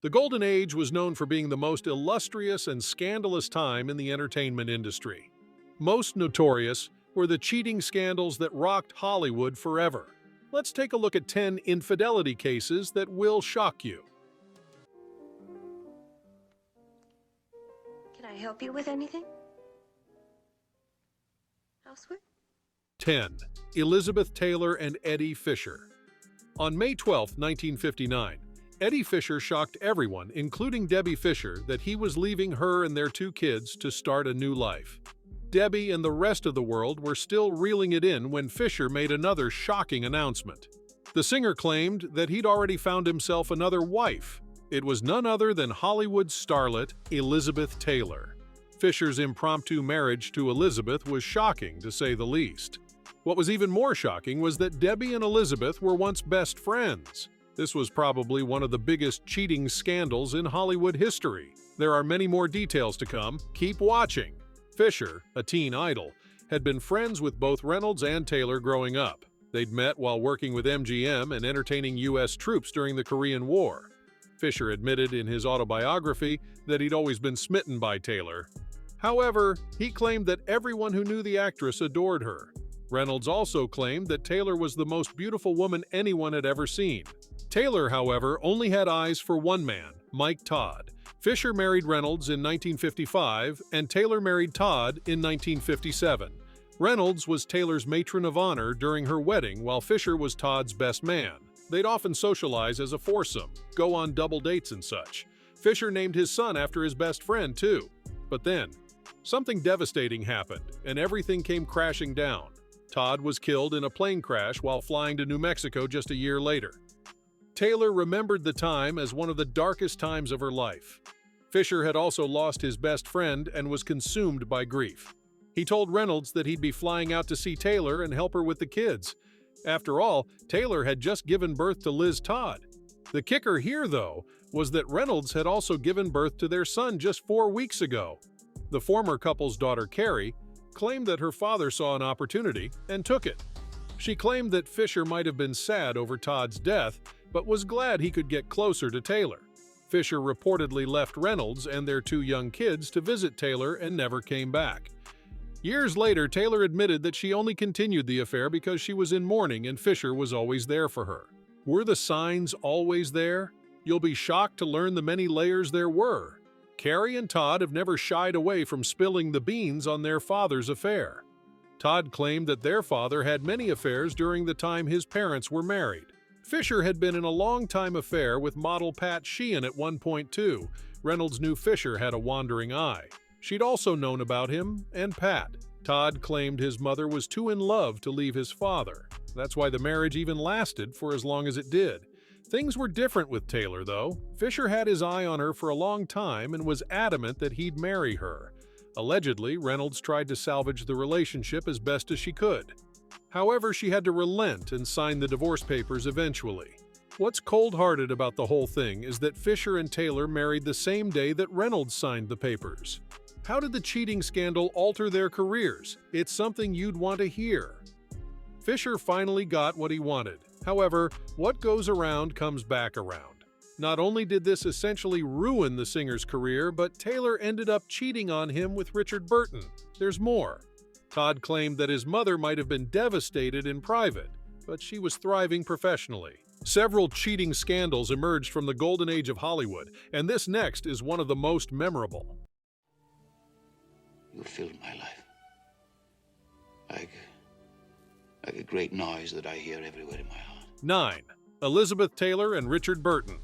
The Golden Age was known for being the most illustrious and scandalous time in the entertainment industry. Most notorious were the cheating scandals that rocked Hollywood forever. Let's take a look at 10 infidelity cases that will shock you. Can I help you with anything? Housework? 10. Elizabeth Taylor and Eddie Fisher. On May 12, 1959, Eddie Fisher shocked everyone, including Debbie Fisher, that he was leaving her and their 2 kids to start a new life. Debbie and the rest of the world were still reeling it in when Fisher made another shocking announcement. The singer claimed that he'd already found himself another wife. It was none other than Hollywood starlet Elizabeth Taylor. Fisher's impromptu marriage to Elizabeth was shocking, to say the least. What was even more shocking was that Debbie and Elizabeth were once best friends. This was probably one of the biggest cheating scandals in Hollywood history. There are many more details to come. Keep watching. Fisher, a teen idol, had been friends with both Reynolds and Taylor growing up. They'd met while working with MGM and entertaining U.S. troops during the Korean War. Fisher admitted in his autobiography that he'd always been smitten by Taylor. However, he claimed that everyone who knew the actress adored her. Reynolds also claimed that Taylor was the most beautiful woman anyone had ever seen. Taylor, however, only had eyes for one man, Mike Todd. Fisher married Reynolds in 1955, and Taylor married Todd in 1957. Reynolds was Taylor's matron of honor during her wedding, while Fisher was Todd's best man. They'd often socialize as a foursome, go on double dates and such. Fisher named his son after his best friend, too. But then, something devastating happened, and everything came crashing down. Todd was killed in a plane crash while flying to New Mexico just a year later. Taylor remembered the time as one of the darkest times of her life. Fisher had also lost his best friend and was consumed by grief. He told Reynolds that he'd be flying out to see Taylor and help her with the kids. After all, Taylor had just given birth to Liz Todd. The kicker here, though, was that Reynolds had also given birth to their son just 4 weeks ago. The former couple's daughter, Carrie, claimed that her father saw an opportunity and took it. She claimed that Fisher might have been sad over Todd's death, but was glad he could get closer to Taylor. Fisher reportedly left Reynolds and their 2 young kids to visit Taylor and never came back. Years later, Taylor admitted that she only continued the affair because she was in mourning and Fisher was always there for her. Were the signs always there? You'll be shocked to learn the many layers there were. Carrie and Todd have never shied away from spilling the beans on their father's affair. Todd claimed that their father had many affairs during the time his parents were married. Fisher had been in a long-time affair with model Pat Sheehan at one point too. Reynolds knew Fisher had a wandering eye. She'd also known about him and Pat. Todd claimed his mother was too in love to leave his father. That's why the marriage even lasted for as long as it did. Things were different with Taylor, though. Fisher had his eye on her for a long time and was adamant that he'd marry her. Allegedly, Reynolds tried to salvage the relationship as best as she could. However, she had to relent and sign the divorce papers eventually. What's cold-hearted about the whole thing is that Fisher and Taylor married the same day that Reynolds signed the papers. How did the cheating scandal alter their careers? It's something you'd want to hear. Fisher finally got what he wanted. However, what goes around comes back around. Not only did this essentially ruin the singer's career, but Taylor ended up cheating on him with Richard Burton. There's more. Todd claimed that his mother might have been devastated in private, but she was thriving professionally. Several cheating scandals emerged from the golden age of Hollywood, and this next is one of the most memorable. You filled my life. Like a great noise that I hear everywhere in my heart. 9. Elizabeth Taylor and Richard Burton.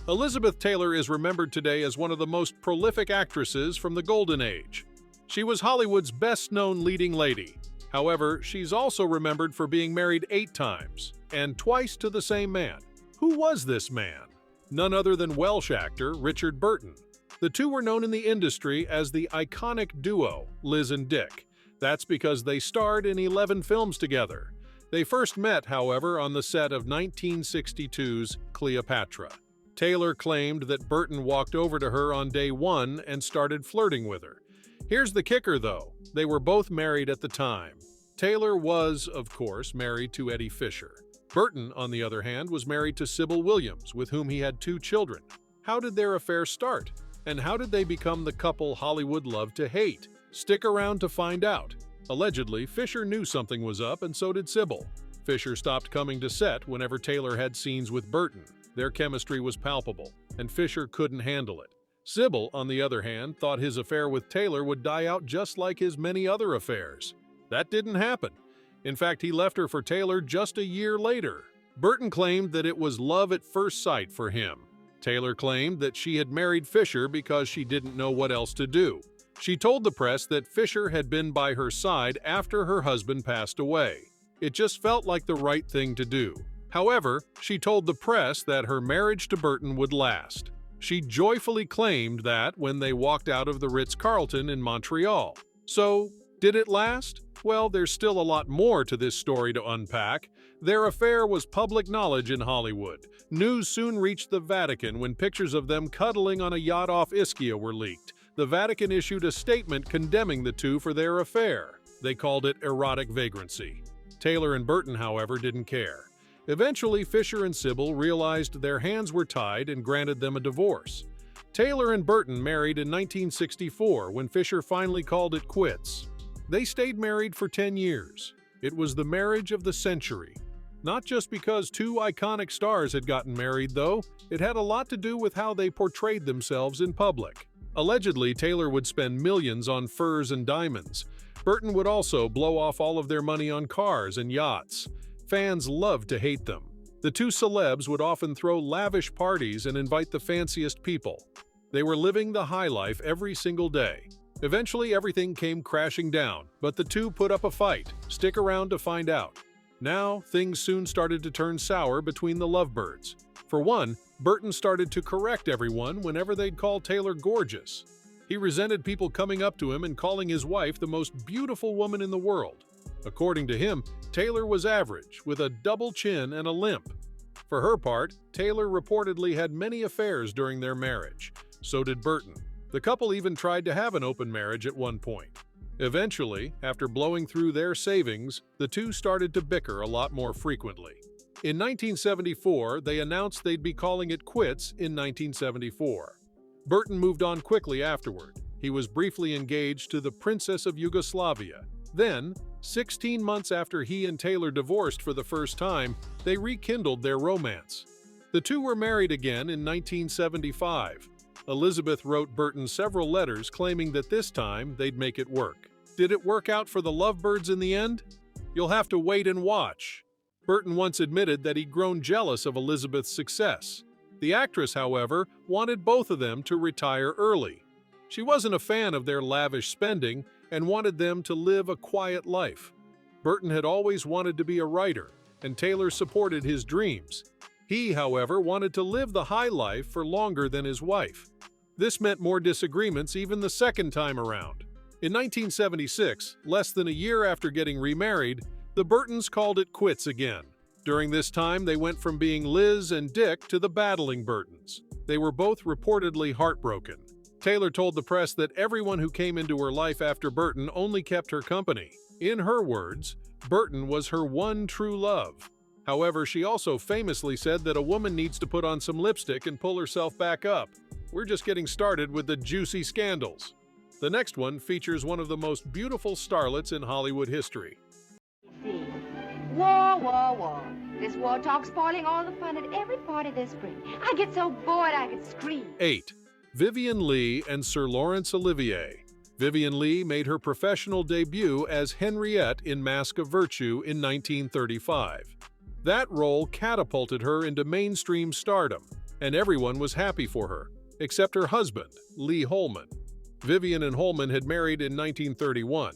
Elizabeth Taylor is remembered today as one of the most prolific actresses from the Golden Age. She was Hollywood's best-known leading lady. However, she's also remembered for being married 8 times, and twice to the same man. Who was this man? None other than Welsh actor Richard Burton. The two were known in the industry as the iconic duo, Liz and Dick. That's because they starred in 11 films together. They first met, however, on the set of 1962's Cleopatra. Taylor claimed that Burton walked over to her on day 1 and started flirting with her. Here's the kicker, though. They were both married at the time. Taylor was, of course, married to Eddie Fisher. Burton, on the other hand, was married to Sybil Williams, with whom he had 2 children. How did their affair start? And how did they become the couple Hollywood loved to hate? Stick around to find out. Allegedly, Fisher knew something was up, and so did Sybil. Fisher stopped coming to set whenever Taylor had scenes with Burton. Their chemistry was palpable, and Fisher couldn't handle it. Sybil, on the other hand, thought his affair with Taylor would die out just like his many other affairs. That didn't happen. In fact, he left her for Taylor just a year later. Burton claimed that it was love at first sight for him. Taylor claimed that she had married Fisher because she didn't know what else to do. She told the press that Fisher had been by her side after her husband passed away. It just felt like the right thing to do. However, she told the press that her marriage to Burton would last. She joyfully claimed that when they walked out of the Ritz-Carlton in Montreal. So, did it last? Well, there's still a lot more to this story to unpack. Their affair was public knowledge in Hollywood. News soon reached the Vatican when pictures of them cuddling on a yacht off Ischia were leaked. The Vatican issued a statement condemning the two for their affair. They called it erotic vagrancy. Taylor and Burton, however, didn't care. Eventually, Fisher and Sybil realized their hands were tied and granted them a divorce. Taylor and Burton married in 1964 when Fisher finally called it quits. They stayed married for 10 years. It was the marriage of the century. Not just because two iconic stars had gotten married, though. It had a lot to do with how they portrayed themselves in public. Allegedly, Taylor would spend millions on furs and diamonds. Burton would also blow off all of their money on cars and yachts. Fans loved to hate them. The two celebs would often throw lavish parties and invite the fanciest people. They were living the high life every single day. Eventually, everything came crashing down, but the two put up a fight. Stick around to find out. Now, things soon started to turn sour between the lovebirds. For one, Burton started to correct everyone whenever they'd call Taylor gorgeous. He resented people coming up to him and calling his wife the most beautiful woman in the world. According to him, Taylor was average, with a double chin and a limp. For her part, Taylor reportedly had many affairs during their marriage. So did Burton. The couple even tried to have an open marriage at one point. Eventually, after blowing through their savings, the two started to bicker a lot more frequently. In 1974, they announced they'd be calling it quits in 1974. Burton moved on quickly afterward. He was briefly engaged to the Princess of Yugoslavia. Then, 16 months after he and Taylor divorced for the first time, they rekindled their romance. The two were married again in 1975. Elizabeth wrote Burton several letters claiming that this time they'd make it work. Did it work out for the lovebirds in the end? You'll have to wait and watch. Burton once admitted that he'd grown jealous of Elizabeth's success. The actress, however, wanted both of them to retire early. She wasn't a fan of their lavish spending and wanted them to live a quiet life. Burton had always wanted to be a writer, and Taylor supported his dreams. He, however, wanted to live the high life for longer than his wife. This meant more disagreements even the second time around. In 1976, less than a year after getting remarried, the Burtons called it quits again. During this time, they went from being Liz and Dick to the battling Burtons. They were both reportedly heartbroken. Taylor told the press that everyone who came into her life after Burton only kept her company. In her words, Burton was her one true love. However, she also famously said that a woman needs to put on some lipstick and pull herself back up. We're just getting started with the juicy scandals. The next one features one of the most beautiful starlets in Hollywood history. War, war, war. This war talk's spoiling all the fun at every party this spring. I get so bored I could scream. 8. Vivien Leigh and Sir Laurence Olivier. Vivien Leigh made her professional debut as Henriette in Mask of Virtue in 1935. That role catapulted her into mainstream stardom, and everyone was happy for her, except her husband, Lee Holman. Vivien and Holman had married in 1931.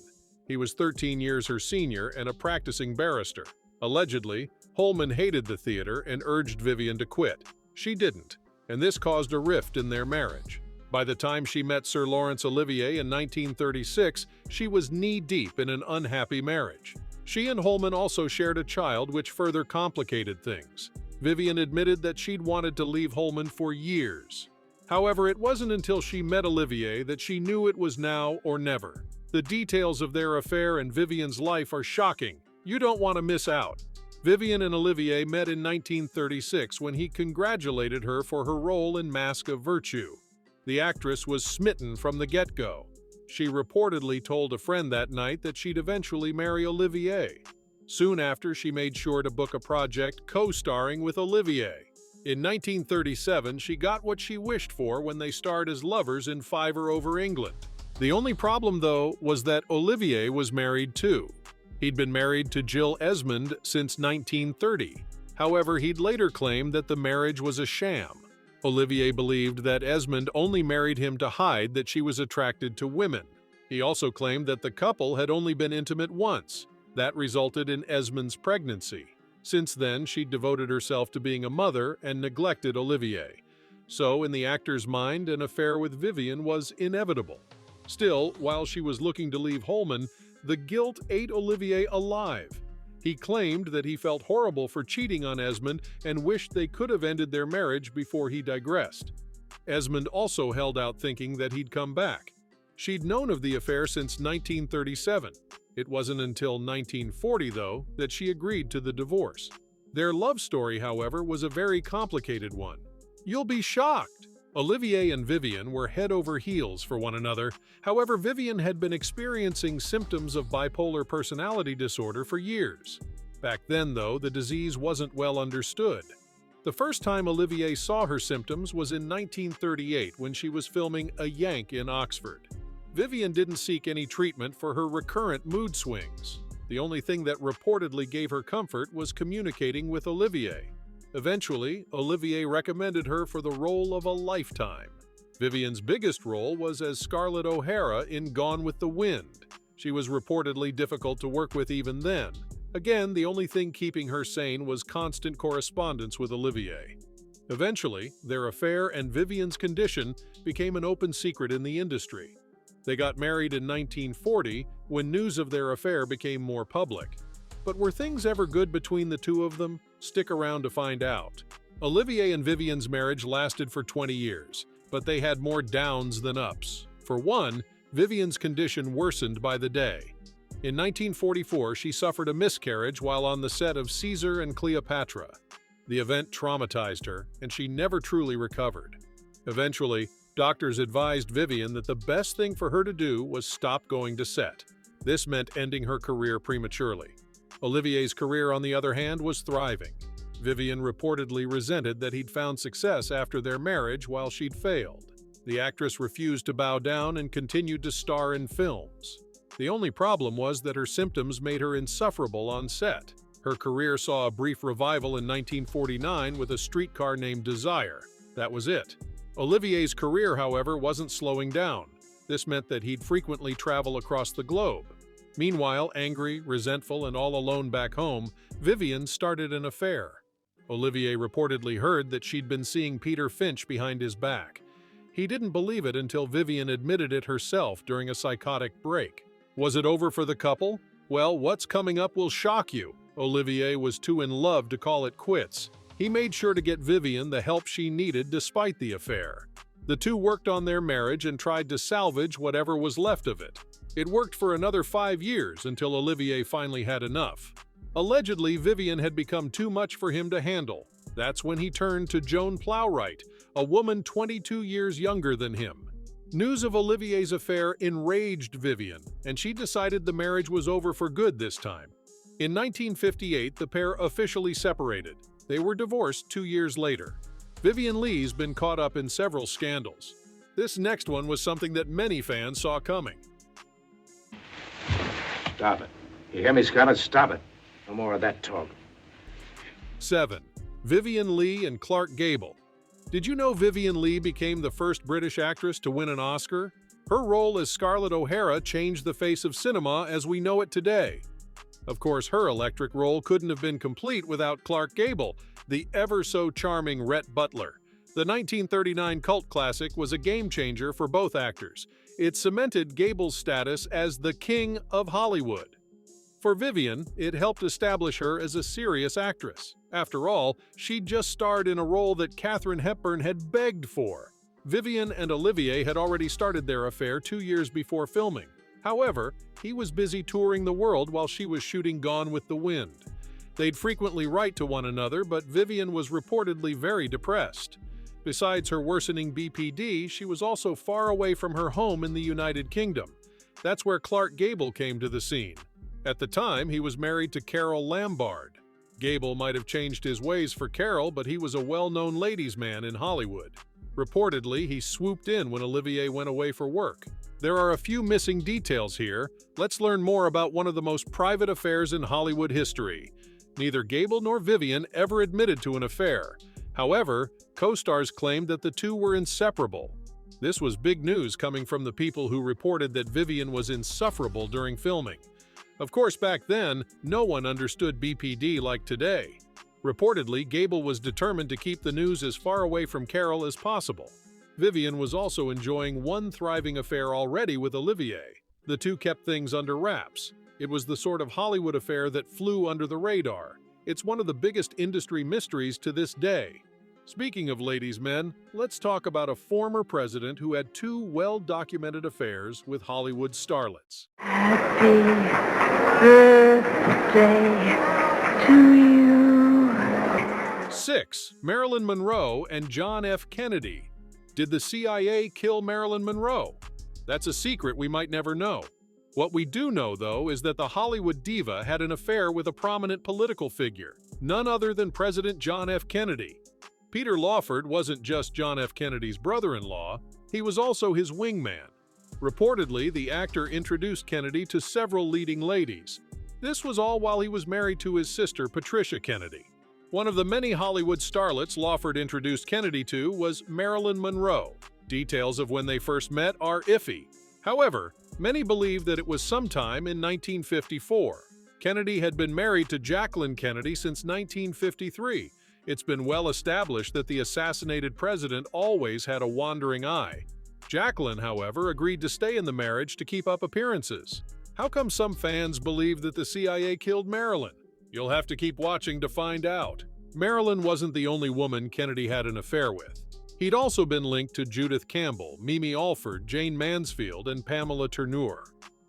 He was 13 years her senior and a practicing barrister. Allegedly, Holman hated the theater and urged Vivien to quit. She didn't, and this caused a rift in their marriage. By the time she met Sir Laurence Olivier in 1936, she was knee-deep in an unhappy marriage. She and Holman also shared a child, which further complicated things. Vivien admitted that she'd wanted to leave Holman for years. However, it wasn't until she met Olivier that she knew it was now or never. The details of their affair and Vivien's life are shocking. You don't want to miss out. Vivien and Olivier met in 1936 when he congratulated her for her role in Mask of Virtue. The actress was smitten from the get-go. She reportedly told a friend that night that she'd eventually marry Olivier. Soon after, she made sure to book a project co-starring with Olivier. In 1937, she got what she wished for when they starred as lovers in Fiver Over England. The only problem, though, was that Olivier was married too. He'd been married to Jill Esmond since 1930. However, he'd later claimed that the marriage was a sham. Olivier believed that Esmond only married him to hide that she was attracted to women. He also claimed that the couple had only been intimate once. That resulted in Esmond's pregnancy. Since then, she'd devoted herself to being a mother and neglected Olivier. So, in the actor's mind, an affair with Vivien was inevitable. Still, while she was looking to leave Holman, the guilt ate Olivier alive. He claimed that he felt horrible for cheating on Esmond and wished they could have ended their marriage before he digressed. Esmond also held out thinking that he'd come back. She'd known of the affair since 1937. It wasn't until 1940, though, that she agreed to the divorce. Their love story, however, was a very complicated one. You'll be shocked! Olivier and Vivien were head over heels for one another. However, Vivien had been experiencing symptoms of bipolar personality disorder for years. Back then, though, the disease wasn't well understood. The first time Olivier saw her symptoms was in 1938 when she was filming A Yank in Oxford. Vivien didn't seek any treatment for her recurrent mood swings. The only thing that reportedly gave her comfort was communicating with Olivier. Eventually, Olivier recommended her for the role of a lifetime. Vivien's biggest role was as Scarlett O'Hara in Gone with the Wind. She was reportedly difficult to work with even then. Again, the only thing keeping her sane was constant correspondence with Olivier. Eventually, their affair and Vivien's condition became an open secret in the industry. They got married in 1940 when news of their affair became more public. But were things ever good between the two of them? Stick around to find out. Olivier and Vivien's marriage lasted for 20 years, but they had more downs than ups. For one, Vivien's condition worsened by the day. In 1944, she suffered a miscarriage while on the set of Caesar and Cleopatra. The event traumatized her, and she never truly recovered. Eventually, doctors advised Vivien that the best thing for her to do was stop going to set. This meant ending her career prematurely. Olivier's career, on the other hand, was thriving. Vivien reportedly resented that he'd found success after their marriage while she'd failed. The actress refused to bow down and continued to star in films. The only problem was that her symptoms made her insufferable on set. Her career saw a brief revival in 1949 with A Streetcar Named Desire. That was it. Olivier's career, however, wasn't slowing down. This meant that he'd frequently travel across the globe. Meanwhile, angry, resentful, and all alone back home, Vivien started an affair. Olivier reportedly heard that she'd been seeing Peter Finch behind his back. He didn't believe it until Vivien admitted it herself during a psychotic break. Was it over for the couple? Well, what's coming up will shock you. Olivier was too in love to call it quits. He made sure to get Vivien the help she needed despite the affair. The two worked on their marriage and tried to salvage whatever was left of it. It worked for another 5 years until Olivier finally had enough. Allegedly, Vivien had become too much for him to handle. That's when he turned to Joan Plowright, a woman 22 years younger than him. News of Olivier's affair enraged Vivien, and she decided the marriage was over for good this time. In 1958, the pair officially separated. They were divorced 2 years later. Vivien Leigh's been caught up in several scandals. This next one was something that many fans saw coming. Stop it. You hear me, Scarlett? Stop it. No more of that talk. 7. Vivien Leigh and Clark Gable. Did you know Vivien Leigh became the first British actress to win an Oscar? Her role as Scarlett O'Hara changed the face of cinema as we know it today. Of course, her electric role couldn't have been complete without Clark Gable, the ever-so-charming Rhett Butler. The 1939 cult classic was a game-changer for both actors. It cemented Gable's status as the King of Hollywood. For Vivien, it helped establish her as a serious actress. After all, she'd just starred in a role that Katharine Hepburn had begged for. Vivien and Olivier had already started their affair 2 years before filming. However, he was busy touring the world while she was shooting Gone with the Wind. They'd frequently write to one another, but Vivian was reportedly very depressed. Besides her worsening BPD, she was also far away from her home in the United Kingdom. That's where Clark Gable came to the scene. At the time, he was married to Carol Lombard. Gable might have changed his ways for Carol, but he was a well-known ladies' man in Hollywood. Reportedly, he swooped in when Olivier went away for work. There are a few missing details here. Let's learn more about one of the most private affairs in Hollywood history. Neither Gable nor Vivian ever admitted to an affair. However, co-stars claimed that the two were inseparable. This was big news coming from the people who reported that Vivian was insufferable during filming. Of course, back then, no one understood BPD like today. Reportedly, Gable was determined to keep the news as far away from Carol as possible. Vivian was also enjoying one thriving affair already with Olivier. The two kept things under wraps. It was the sort of Hollywood affair that flew under the radar. It's one of the biggest industry mysteries to this day. Speaking of ladies' men, let's talk about a former president who had two well-documented affairs with Hollywood starlets. Happy birthday to you. 6. Marilyn Monroe and John F. Kennedy. Did the CIA kill Marilyn Monroe? That's a secret we might never know. What we do know, though, is that the Hollywood diva had an affair with a prominent political figure, none other than President John F. Kennedy. Peter Lawford wasn't just John F. Kennedy's brother-in-law, he was also his wingman. Reportedly, the actor introduced Kennedy to several leading ladies. This was all while he was married to his sister, Patricia Kennedy. One of the many Hollywood starlets Lawford introduced Kennedy to was Marilyn Monroe. Details of when they first met are iffy. However, many believe that it was sometime in 1954. Kennedy had been married to Jacqueline Kennedy since 1953. It's been well established that the assassinated president always had a wandering eye. Jacqueline, however, agreed to stay in the marriage to keep up appearances. How come some fans believe that the CIA killed Marilyn? You'll have to keep watching to find out. Marilyn wasn't the only woman Kennedy had an affair with. He'd also been linked to Judith Campbell, Mimi Alford, Jane Mansfield, and Pamela Tourneur.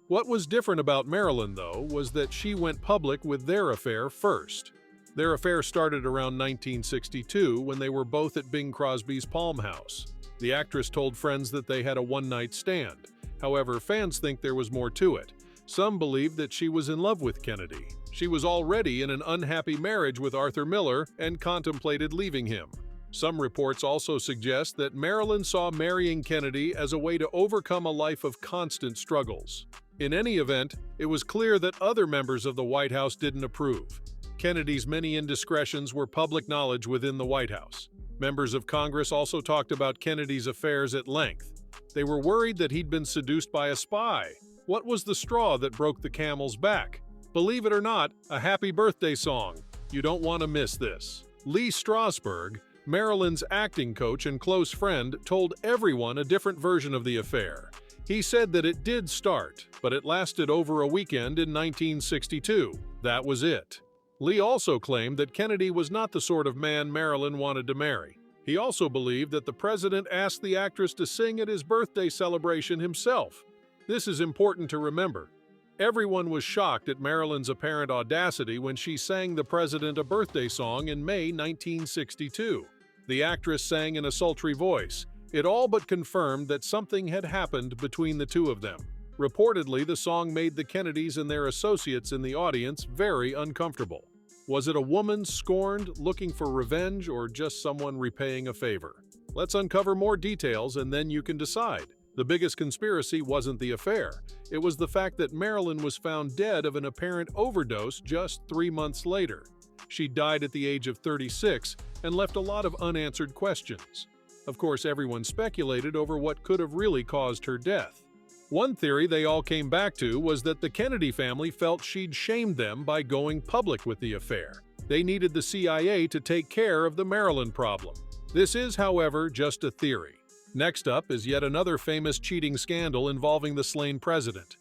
What was different about Marilyn, though, was that she went public with their affair first. Their affair started around 1962 when they were both at Bing Crosby's Palm House. The actress told friends that they had a one-night stand. However, fans think there was more to it. Some believe that she was in love with Kennedy. She was already in an unhappy marriage with Arthur Miller and contemplated leaving him. Some reports also suggest that Marilyn saw marrying Kennedy as a way to overcome a life of constant struggles. In any event, it was clear that other members of the White House didn't approve. Kennedy's many indiscretions were public knowledge within the White House. Members of Congress also talked about Kennedy's affairs at length. They were worried that he'd been seduced by a spy. What was the straw that broke the camel's back? Believe it or not, a happy birthday song. You don't want to miss this. Lee Strasberg, Marilyn's acting coach and close friend, told everyone a different version of the affair. He said that it did start, but it lasted over a weekend in 1962. That was it. Lee also claimed that Kennedy was not the sort of man Marilyn wanted to marry. He also believed that the president asked the actress to sing at his birthday celebration himself. This is important to remember. Everyone was shocked at Marilyn's apparent audacity when she sang the president a birthday song in May 1962. The actress sang in a sultry voice. It all but confirmed that something had happened between the two of them. Reportedly, the song made the Kennedys and their associates in the audience very uncomfortable. Was it a woman scorned, looking for revenge, or just someone repaying a favor? Let's uncover more details and then you can decide. The biggest conspiracy wasn't the affair. It was the fact that Marilyn was found dead of an apparent overdose just 3 months later. She died at the age of 36 and left a lot of unanswered questions. Of course, everyone speculated over what could have really caused her death. One theory they all came back to was that the Kennedy family felt she'd shamed them by going public with the affair. They needed the CIA to take care of the Marilyn problem. This is, however, just a theory. Next up is yet another famous cheating scandal involving the slain president.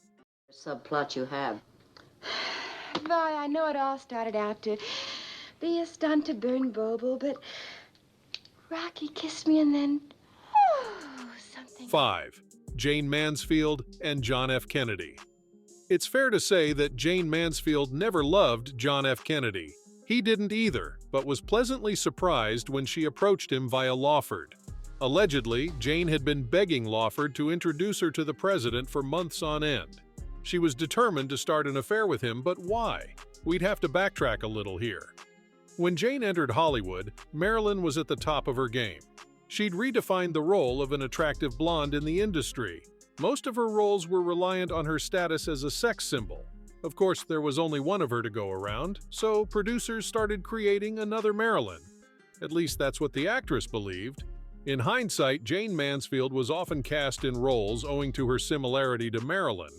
Subplot you have. Vi, I know it all started out to be a stunt to burn Bobo, but Rocky kissed me and then, something. 5. Jane Mansfield and John F. Kennedy. It's fair to say that Jane Mansfield never loved John F. Kennedy. He didn't either, but was pleasantly surprised when she approached him via Lawford. Allegedly, Jane had been begging Lawford to introduce her to the president for months on end. She was determined to start an affair with him, but why? We'd have to backtrack a little here. When Jane entered Hollywood, Marilyn was at the top of her game. She'd redefined the role of an attractive blonde in the industry. Most of her roles were reliant on her status as a sex symbol. Of course, there was only one of her to go around, so producers started creating another Marilyn. At least that's what the actress believed. In hindsight, Jane Mansfield was often cast in roles owing to her similarity to Marilyn.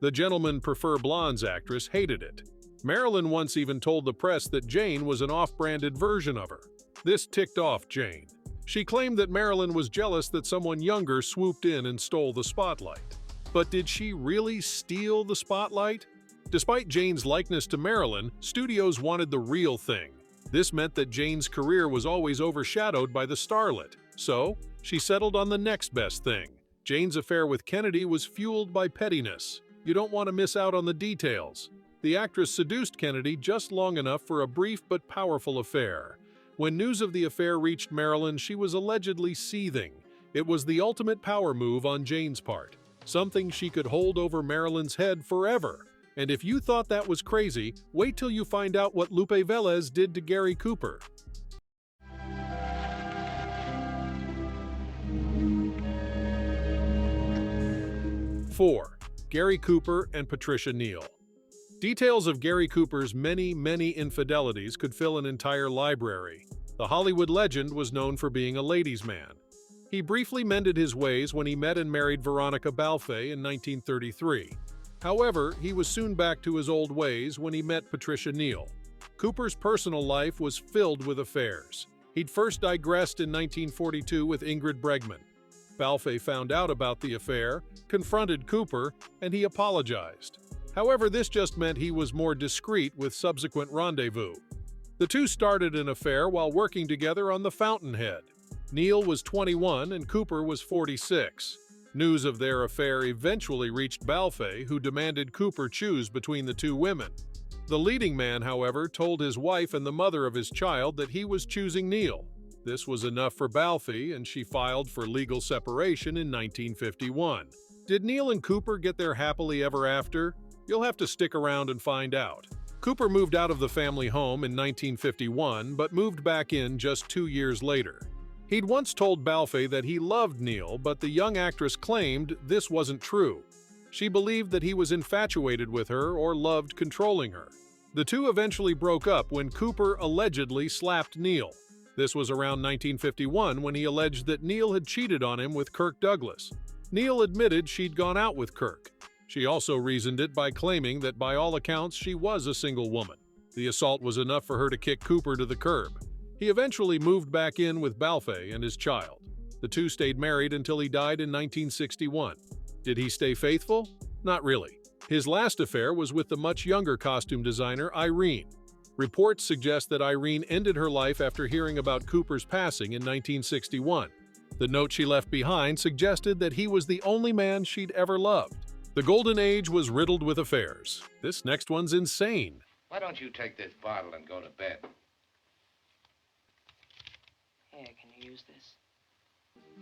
The Gentlemen Prefer Blondes actress hated it. Marilyn once even told the press that Jane was an off-branded version of her. This ticked off Jane. She claimed that Marilyn was jealous that someone younger swooped in and stole the spotlight. But did she really steal the spotlight? Despite Jane's likeness to Marilyn, studios wanted the real thing. This meant that Jane's career was always overshadowed by the starlet. So, she settled on the next best thing. Jane's affair with Kennedy was fueled by pettiness. You don't want to miss out on the details. The actress seduced Kennedy just long enough for a brief but powerful affair. When news of the affair reached Marilyn, she was allegedly seething. It was the ultimate power move on Jane's part, something she could hold over Marilyn's head forever. And if you thought that was crazy, wait till you find out what Lupe Velez did to Gary Cooper. Four, Gary Cooper and Patricia Neal. Details of Gary Cooper's many infidelities could fill an entire library. The Hollywood legend was known for being a ladies' man. He briefly mended his ways when he met and married Veronica Balfe in 1933. However, he was soon back to his old ways when he met Patricia Neal. Cooper's personal life was filled with affairs. He'd first digressed in 1942 with Ingrid Bregman. Balfe found out about the affair, confronted Cooper, and he apologized. However, this just meant he was more discreet with subsequent rendezvous. The two started an affair while working together on The Fountainhead. Neal was 21 and Cooper was 46. News of their affair eventually reached Balfe, who demanded Cooper choose between the two women. The leading man, however, told his wife and the mother of his child that he was choosing Neal. This was enough for Balfe, and she filed for legal separation in 1951. Did Neal and Cooper get their happily ever after? You'll have to stick around and find out. Cooper moved out of the family home in 1951, but moved back in just 2 years later. He'd once told Balfe that he loved Neal, but the young actress claimed this wasn't true. She believed that he was infatuated with her or loved controlling her. The two eventually broke up when Cooper allegedly slapped Neal. This was around 1951 when he alleged that Neal had cheated on him with Kirk Douglas. Neal admitted she'd gone out with Kirk. She also reasoned it by claiming that by all accounts she was a single woman. The assault was enough for her to kick Cooper to the curb. He eventually moved back in with Balfe and his child. The two stayed married until he died in 1961. Did he stay faithful? Not really. His last affair was with the much younger costume designer Irene. Reports suggest that Irene ended her life after hearing about Cooper's passing in 1961. The note she left behind suggested that he was the only man she'd ever loved. The golden age was riddled with affairs. This next one's insane. Why don't you take this bottle and go to bed? Here, can you use this?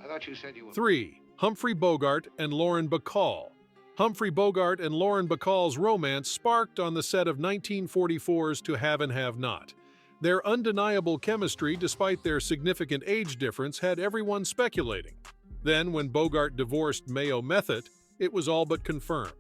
I thought you said you were... 3. Humphrey Bogart and Lauren Bacall. Humphrey Bogart and Lauren Bacall's romance sparked on the set of 1944's To Have and Have Not. Their undeniable chemistry, despite their significant age difference, had everyone speculating. Then, when Bogart divorced Mayo Method, it was all but confirmed.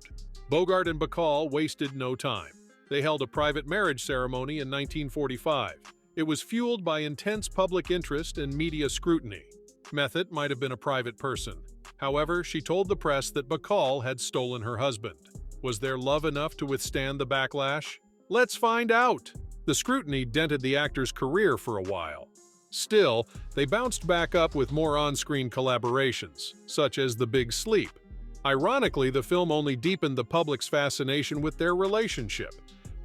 Bogart and Bacall wasted no time. They held a private marriage ceremony in 1945. It was fueled by intense public interest and media scrutiny. Method might have been a private person. However, she told the press that Bacall had stolen her husband. Was their love enough to withstand the backlash? Let's find out! The scrutiny dented the actor's career for a while. Still, they bounced back up with more on-screen collaborations, such as The Big Sleep. Ironically, the film only deepened the public's fascination with their relationship.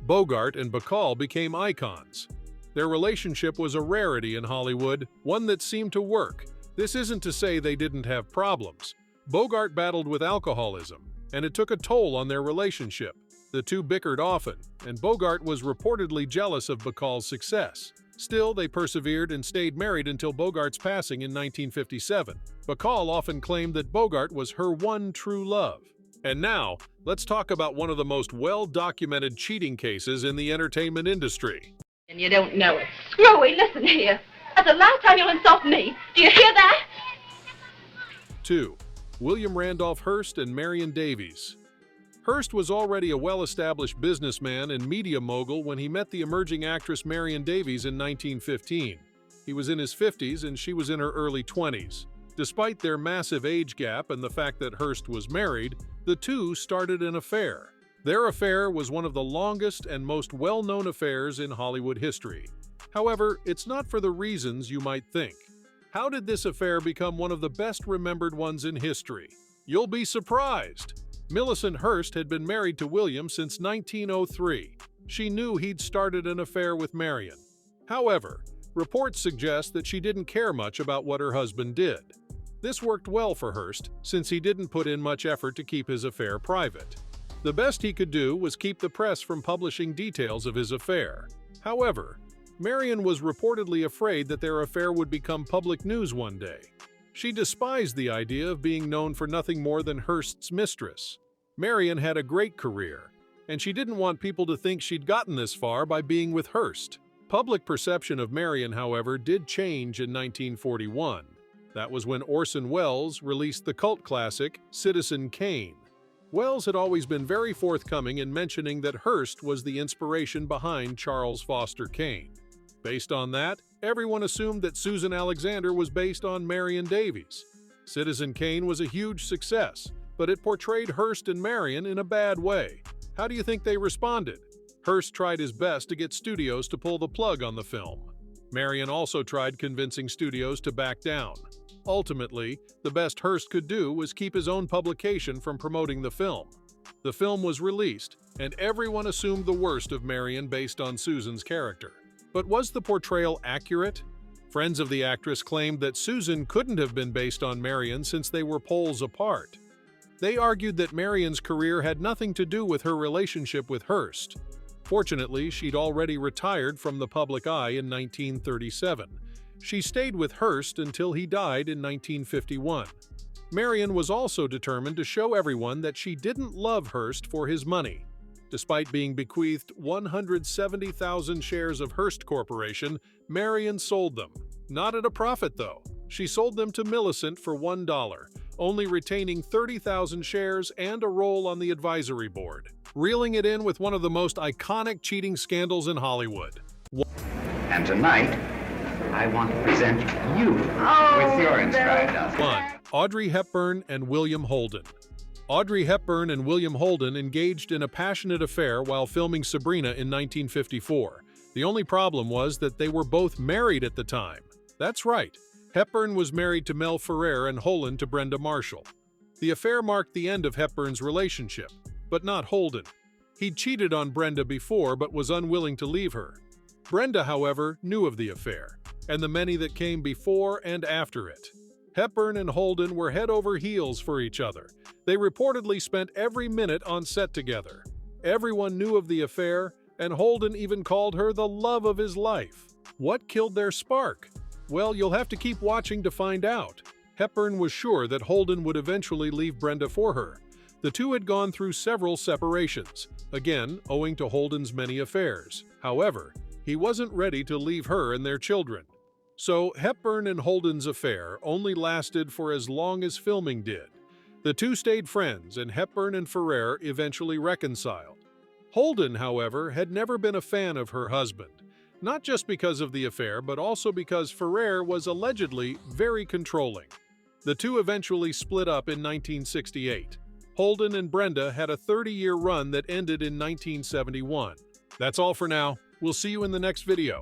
Bogart and Bacall became icons. Their relationship was a rarity in Hollywood, one that seemed to work. This isn't to say they didn't have problems. Bogart battled with alcoholism, and it took a toll on their relationship. The two bickered often, and Bogart was reportedly jealous of Bacall's success. Still, they persevered and stayed married until Bogart's passing in 1957. Bacall often claimed that Bogart was her one true love. And now, let's talk about one of the most well-documented cheating cases in the entertainment industry. And you don't know it. Screwy, listen here. That's the last time you'll insult me. Do you hear that? 2. William Randolph Hurst and Marian Davies. Hurst was already a well-established businessman and media mogul when he met the emerging actress Marian Davies in 1915. He was in his 50s and she was in her early 20s. Despite their massive age gap and the fact that Hurst was married, the two started an affair. Their affair was one of the longest and most well-known affairs in Hollywood history. However, it's not for the reasons you might think. How did this affair become one of the best-remembered ones in history? You'll be surprised! Millicent Hurst had been married to William since 1903. She knew he'd started an affair with Marian. However, reports suggest that she didn't care much about what her husband did. This worked well for Hurst, since he didn't put in much effort to keep his affair private. The best he could do was keep the press from publishing details of his affair. However, Marian was reportedly afraid that their affair would become public news one day. She despised the idea of being known for nothing more than Hurst's mistress. Marian had a great career, and she didn't want people to think she'd gotten this far by being with Hurst. Public perception of Marian, however, did change in 1941. That was when Orson Welles released the cult classic Citizen Kane. Welles had always been very forthcoming in mentioning that Hurst was the inspiration behind Charles Foster Kane. Based on that, everyone assumed that Susan Alexander was based on Marian Davies. Citizen Kane was a huge success, but it portrayed Hurst and Marian in a bad way. How do you think they responded? Hurst tried his best to get studios to pull the plug on the film. Marian also tried convincing studios to back down. Ultimately, the best Hurst could do was keep his own publication from promoting the film. The film was released, and everyone assumed the worst of Marian based on Susan's character. But was the portrayal accurate? Friends of the actress claimed that Susan couldn't have been based on Marian since they were poles apart. They argued that Marian's career had nothing to do with her relationship with Hurst. Fortunately, she'd already retired from the public eye in 1937. She stayed with Hurst until he died in 1951. Marian was also determined to show everyone that she didn't love Hurst for his money. Despite being bequeathed 170,000 shares of Hearst Corporation, Marian sold them. Not at a profit, though. She sold them to Millicent for $1, only retaining 30,000 shares and a role on the advisory board, reeling it in with one of the most iconic cheating scandals in Hollywood. And tonight, I want to present you with your inspired 1. Audrey Hepburn and William Holden. Audrey Hepburn and William Holden engaged in a passionate affair while filming Sabrina in 1954. The only problem was that they were both married at the time. That's right, Hepburn was married to Mel Ferrer and Holden to Brenda Marshall. The affair marked the end of Hepburn's relationship, but not Holden. He'd cheated on Brenda before but was unwilling to leave her. Brenda, however, knew of the affair, and the many that came before and after it. Hepburn and Holden were head over heels for each other. They reportedly spent every minute on set together. Everyone knew of the affair, and Holden even called her the love of his life. What killed their spark? Well, you'll have to keep watching to find out. Hepburn was sure that Holden would eventually leave Brenda for her. The two had gone through several separations, again owing to Holden's many affairs. However, he wasn't ready to leave her and their children. So Hepburn and Holden's affair only lasted for as long as filming did. The two stayed friends, and Hepburn and Ferrer eventually reconciled. Holden, however, had never been a fan of her husband, not just because of the affair, but also because Ferrer was allegedly very controlling. The two eventually split up in 1968. Holden and Brenda had a 30-year run that ended in 1971. That's all for now. We'll see you in the next video.